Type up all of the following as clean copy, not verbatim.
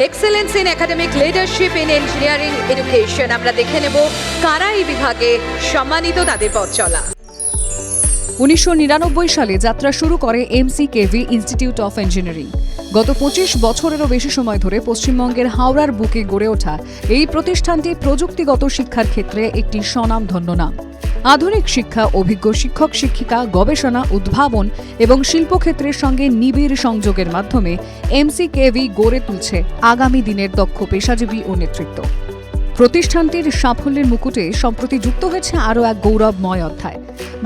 Excellence in academic leadership in engineering education. আমরা দেখে নেব কারা এই বিভাগে সম্মানিত, তাদের পথ চলা। 1999 সালে যাত্রা শুরু করে এমসিকেভি ইনস্টিটিউট অফ ইঞ্জিনিয়ারিং। গত 25 বছরেরও বেশি সময় ধরে পশ্চিমবঙ্গের হাওড়ার বুকে গড়ে ওঠা এই প্রতিষ্ঠানটি প্রযুক্তিগত শিক্ষার ক্ষেত্রে একটি স্বনামধন্য নাম। আধুনিক শিক্ষা, অভিজ্ঞ শিক্ষক শিক্ষিকা, গবেষণা, উদ্ভাবন এবং শিল্পক্ষেত্রের সঙ্গে নিবিড় সংযোগের মাধ্যমে এমসিকেভি গড়ে তুলছে আগামী দিনের দক্ষ পেশাজীবী ও নেতৃত্ব। প্রতিষ্ঠানটির সাফল্যের মুকুটে সম্প্রতি যুক্ত হয়েছে আরও এক গৌরবময় অধ্যায়।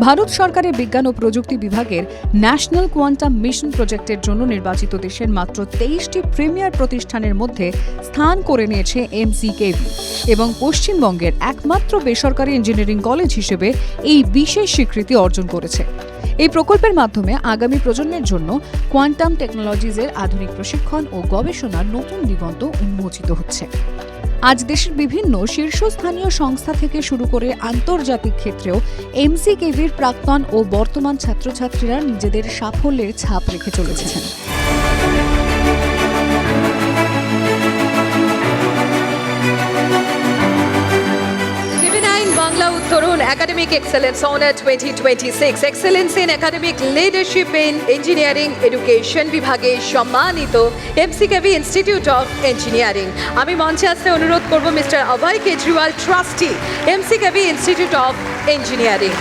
ভারত সরকারের বিজ্ঞান ও প্রযুক্তি বিভাগের ন্যাশনাল কোয়ান্টাম মিশন প্রজেক্টের জন্য নির্বাচিত দেশের মাত্র 23টি প্রিমিয়ার প্রতিষ্ঠানের মধ্যে স্থান করে নিয়েছে এমসিকেভি এবং পশ্চিমবঙ্গের একমাত্র বেসরকারি ইঞ্জিনিয়ারিং কলেজ হিসেবে এই বিশেষ স্বীকৃতি অর্জন করেছে। এই প্রকল্পের মাধ্যমে আগামী প্রজন্মের জন্য কোয়ান্টাম টেকনোলজিজের আধুনিক প্রশিক্ষণ ও গবেষণার নতুন দিগন্ত উন্মোচিত হচ্ছে। আজ দেশের বিভিন্ন শীর্ষস্থানীয় সংস্থা থেকে শুরু করে আন্তর্জাতিক ক্ষেত্রেও এমসিকেভির প্রাক্তন ও বর্তমান ছাত্রছাত্রীরা নিজেদের সাফল্যের ছাপ রেখে চলেছেন। বাংলা উত্তরণ academic excellence honour 2026, excellence in academic leadership in engineering education বিভাগে সম্মানিত এমসিকেভি ইনস্টিটিউট অফ ইঞ্জিনিয়ারিং। আমি মঞ্চে আসতে অনুরোধ করব mister Abhay Kejriwal, trustee, MCKV institute of engineering.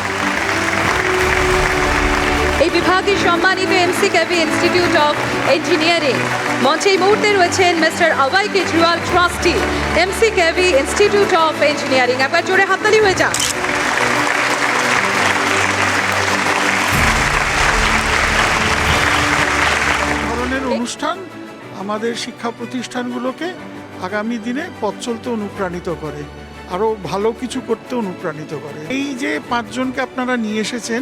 এই বিভাগে সম্মানিত এমসিকেভি ইনস্টিটিউট অফ ইঞ্জিনিয়ারিং মঞ্চে এই মুহূর্তে রয়েছেন mister Abhay Kejriwal, trustee, MCKV institute of engineering. একবার জোরে হাততালি হয়ে যাক। ধরনের অনুষ্ঠান আমাদের শিক্ষা প্রতিষ্ঠানগুলোকে আগামী দিনে পথ চলতে অনুপ্রাণিত করে, আরও ভালো কিছু করতে অনুপ্রাণিত করে। এই যে 5 জনকে আপনারা নিয়ে এসেছেন,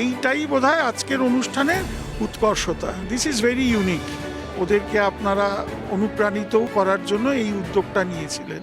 এইটাই বোধহয় আজকের অনুষ্ঠানের উৎকর্ষতা। This is very unique. ওদেরকে আপনারা অনুপ্রাণিত করার জন্য এই উদ্যোগটা নিয়েছিলেন।